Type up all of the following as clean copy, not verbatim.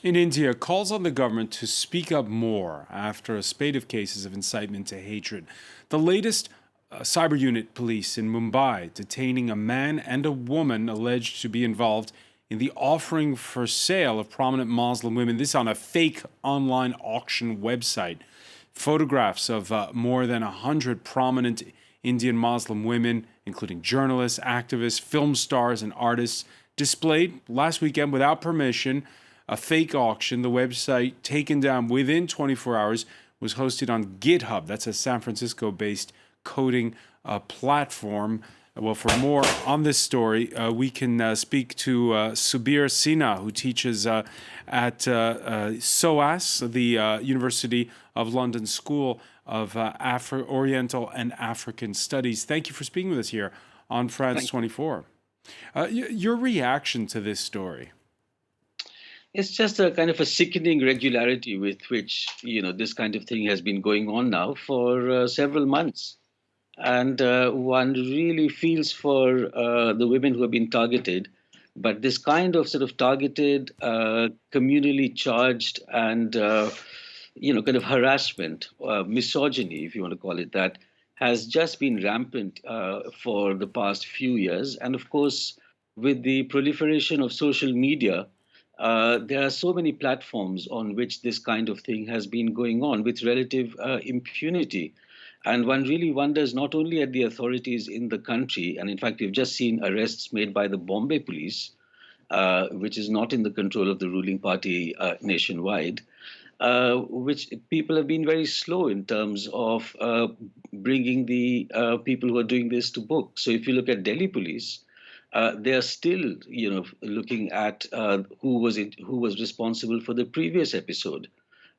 In India, calls on the government to speak up more after a spate of cases of incitement to hatred. The latest, cyber unit police in Mumbai detaining a man and a woman alleged to be involved in the offering for sale of prominent Muslim women. This on a fake online auction website. Photographs of more than 100 prominent Indian Muslim women, including journalists, activists, film stars, and artists, displayed last weekend without permission. A fake auction. The website, taken down within 24 hours, was hosted on GitHub. That's a San Francisco based coding platform. Well, for more on this story, we can speak to Subir Sinha, who teaches at SOAS, the University of London School of Oriental and African Studies. Thank you for speaking with us here on France Thank you. 24. Your reaction to this story? It's just a kind of a sickening regularity with which, this kind of thing has been going on now for several months. And one really feels for the women who have been targeted. But this kind of sort of targeted, communally charged and, kind of harassment, misogyny, if you want to call it that, has just been rampant for the past few years. And of course, with the proliferation of social media, there are so many platforms on which this kind of thing has been going on with relative impunity. And one really wonders not only at the authorities in the country, and in fact, we've just seen arrests made by the Bombay police, which is not in the control of the ruling party nationwide, which people have been very slow in terms of bringing the people who are doing this to book. So if you look at Delhi police, they are still, looking at who was responsible for the previous episode.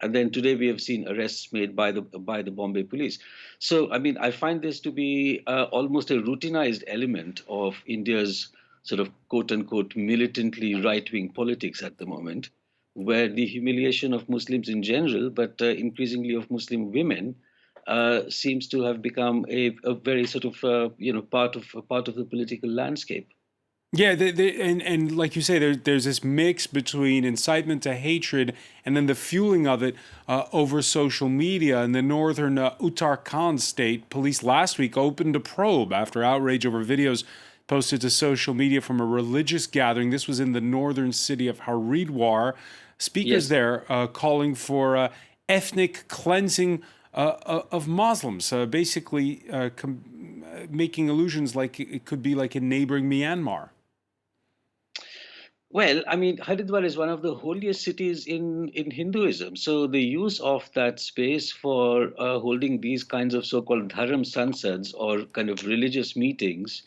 And then today we have seen arrests made by the Bombay police. So I mean, I find this to be almost a routinized element of India's sort of quote unquote militantly right wing politics at the moment, where the humiliation of Muslims in general, but increasingly of Muslim women, seems to have become a very sort of part of the political landscape. Yeah, and like you say, there's this mix between incitement to hatred and then the fueling of it over social media. In the northern Uttarakhand state, police last week opened a probe after outrage over videos posted to social media from a religious gathering. This was in the northern city of Haridwar. Speakers Yes. there calling for ethnic cleansing of Muslims, basically making allusions like it could be like in neighboring Myanmar. Well, I mean, Haridwar is one of the holiest cities in Hinduism. So the use of that space for holding these kinds of so-called dharam sansads or kind of religious meetings,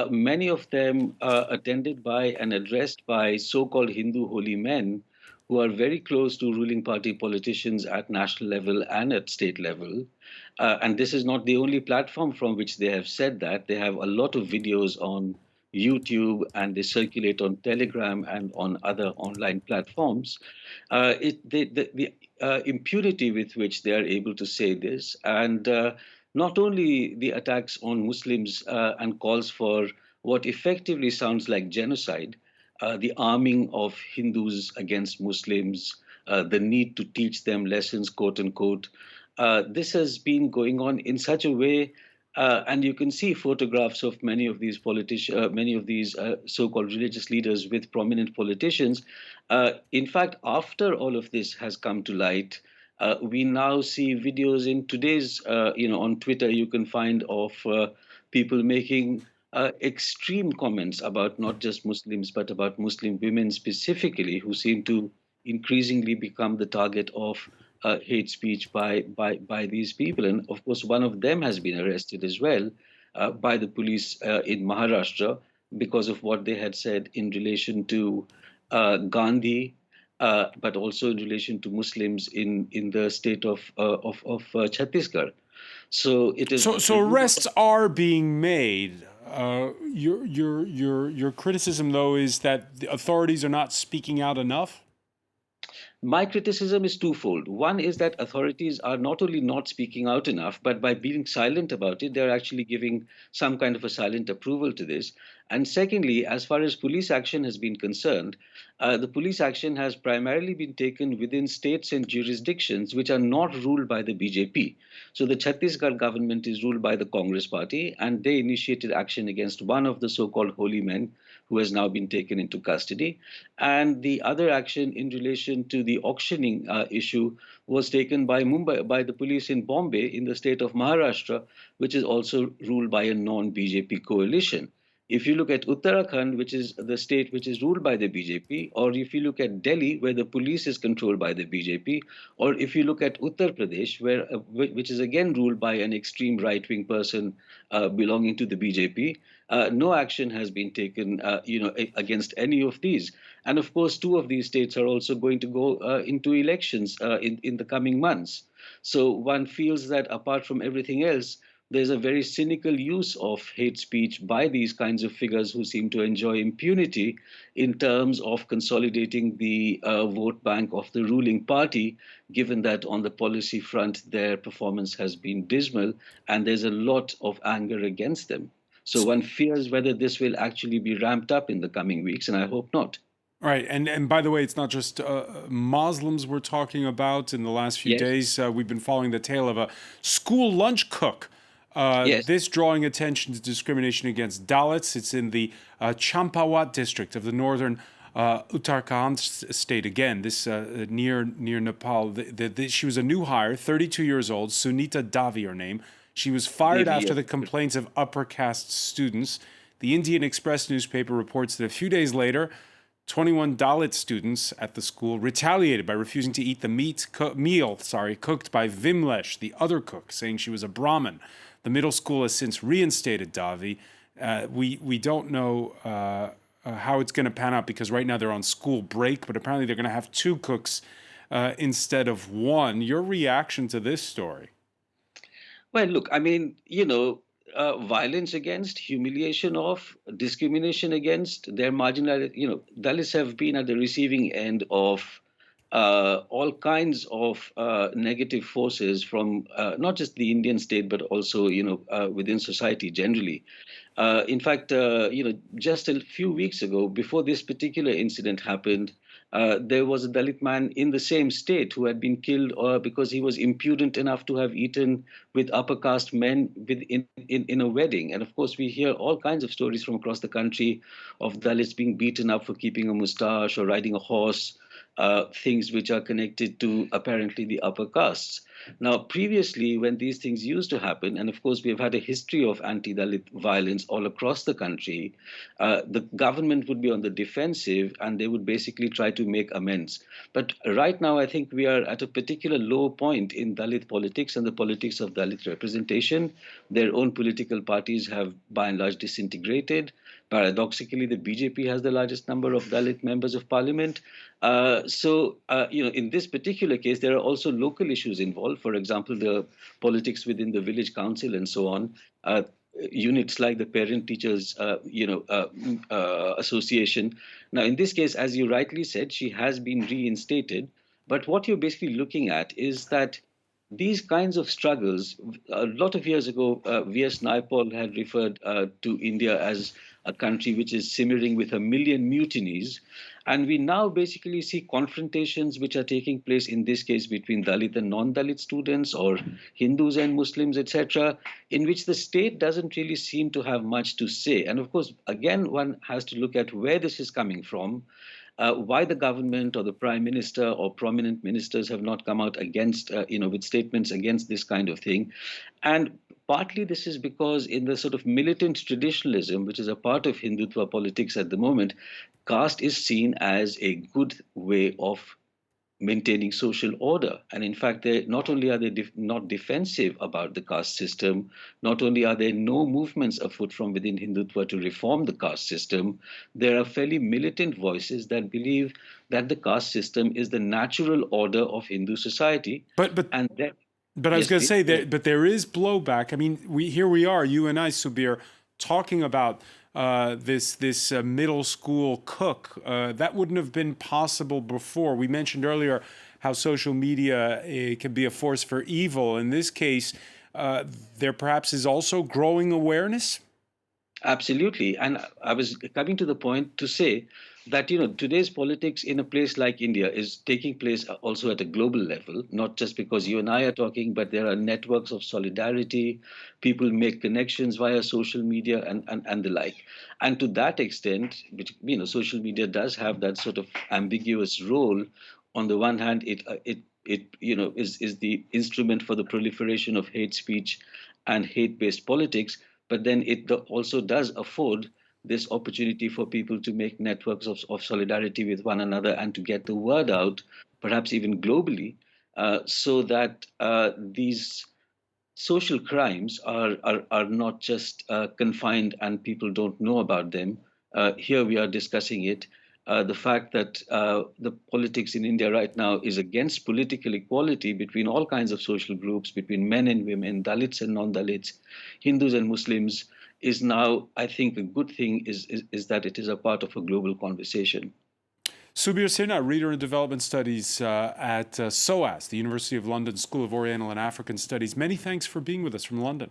many of them attended by and addressed by so-called Hindu holy men who are very close to ruling party politicians at national level and at state level. And this is not the only platform from which they have said that. They have a lot of videos on YouTube and they circulate on Telegram and on other online platforms. The impunity with which they are able to say this, and not only the attacks on Muslims and calls for what effectively sounds like genocide, the arming of Hindus against Muslims, the need to teach them lessons, quote unquote. This has been going on in such a way, and you can see photographs of many of these so-called religious leaders with prominent politicians. In fact, after all of this has come to light, we now see videos in today's, on Twitter, you can find of people making extreme comments about not just Muslims, but about Muslim women specifically, who seem to increasingly become the target of hate speech by these people. And of course, one of them has been arrested as well by the police in Maharashtra because of what they had said in relation to Gandhi, but also in relation to Muslims in the state of Chhattisgarh. So it is So arrests are being made. Your criticism though is that the authorities are not speaking out enough. My criticism is twofold. One is that authorities are not only not speaking out enough, but by being silent about it, they're actually giving some kind of a silent approval to this. And secondly, as far as police action has been concerned, the police action has primarily been taken within states and jurisdictions which are not ruled by the BJP. So the Chhattisgarh government is ruled by the Congress party, and they initiated action against one of the so-called holy men who has now been taken into custody. And the other action in relation to the auctioning issue was taken by Mumbai, by the police in Bombay, in the state of Maharashtra, which is also ruled by a non-BJP coalition. If you look at Uttarakhand, which is the state which is ruled by the BJP, or if you look at Delhi, where the police is controlled by the BJP, or if you look at Uttar Pradesh, which is again ruled by an extreme right-wing person belonging to the BJP, no action has been taken, against any of these. And of course, two of these states are also going to go into elections in the coming months. So one feels that apart from everything else, there's a very cynical use of hate speech by these kinds of figures who seem to enjoy impunity in terms of consolidating the vote bank of the ruling party, given that on the policy front, their performance has been dismal and there's a lot of anger against them. So one fears whether this will actually be ramped up in the coming weeks, and I hope not. Right, and by the way, it's not just Muslims we're talking about. In the last few Yes, days, we've been following the tale of a school lunch cook. yes, This drawing attention to discrimination against Dalits. It's in the Champawat district of the northern Uttarakhand state. Again, this near Nepal. She was a new hire, 32 years old, Sunita Davi, her name. She was fired maybe, after yes. the complaints of upper caste students. The Indian Express newspaper reports that a few days later, 21 Dalit students at the school retaliated by refusing to eat the meal cooked by Vimlesh, the other cook, saying she was a Brahmin. The middle school has since reinstated Davi. We don't know how it's going to pan out because right now they're on school break, but apparently they're going to have two cooks instead of one. Your reaction to this story? Well, look, I mean, violence against, humiliation of, discrimination against, their marginal, Dalits have been at the receiving end of all kinds of negative forces from not just the Indian state, but also, within society generally. In fact, just a few weeks ago, before this particular incident happened, there was a Dalit man in the same state who had been killed because he was impudent enough to have eaten with upper caste men in a wedding. And of course, we hear all kinds of stories from across the country of Dalits being beaten up for keeping a mustache or riding a horse, things which are connected to apparently the upper castes. Now, previously, when these things used to happen, and of course, we've had a history of anti Dalit violence all across the country, the government would be on the defensive and they would basically try to make amends. But right now, I think we are at a particular low point in Dalit politics and the politics of Dalit representation. Their own political parties have, by and large, disintegrated. Paradoxically, the BJP has the largest number of Dalit members of parliament. In this particular case, there are also local issues involved. For example, the politics within the village council and so on. Units like the parent teachers association. Now in this case, as you rightly said, she has been reinstated, but what you're basically looking at is that these kinds of struggles, a lot of years ago, V.S. Naipaul had referred to India as a country which is simmering with a million mutinies. And we now basically see confrontations which are taking place, in this case, between Dalit and non-Dalit students or Hindus and Muslims, etc., in which the state doesn't really seem to have much to say. And of course, again, one has to look at where this is coming from. Why the government or the prime minister or prominent ministers have not come out against, with statements against this kind of thing. And partly this is because in the sort of militant traditionalism, which is a part of Hindutva politics at the moment, caste is seen as a good way of maintaining social order. And in fact, not only are they not defensive about the caste system, not only are there no movements afoot from within Hindutva to reform the caste system, there are fairly militant voices that believe that the caste system is the natural order of Hindu society. But And that, But I was yes, going to please. say that, but there is blowback. I mean, we are, you and I, Subir, talking about this middle school cook. That wouldn't have been possible before. We mentioned earlier how social media can be a force for evil. In this case, there perhaps is also growing awareness. Absolutely. And I was coming to the point to say that, today's politics in a place like India is taking place also at a global level, not just because you and I are talking, but there are networks of solidarity. People make connections via social media and the like. And to that extent, which, social media does have that sort of ambiguous role. On the one hand, is the instrument for the proliferation of hate speech and hate-based politics, but then also does afford this opportunity for people to make networks of solidarity with one another and to get the word out, perhaps even globally, so that these social crimes are not just confined and people don't know about them. Here we are discussing it. The fact that the politics in India right now is against political equality between all kinds of social groups, between men and women, Dalits and non-Dalits, Hindus and Muslims, is now, I think, a good thing is that it is a part of a global conversation. Subir Sinha, Reader and Development Studies at SOAS, the University of London School of Oriental and African Studies. Many thanks for being with us from London.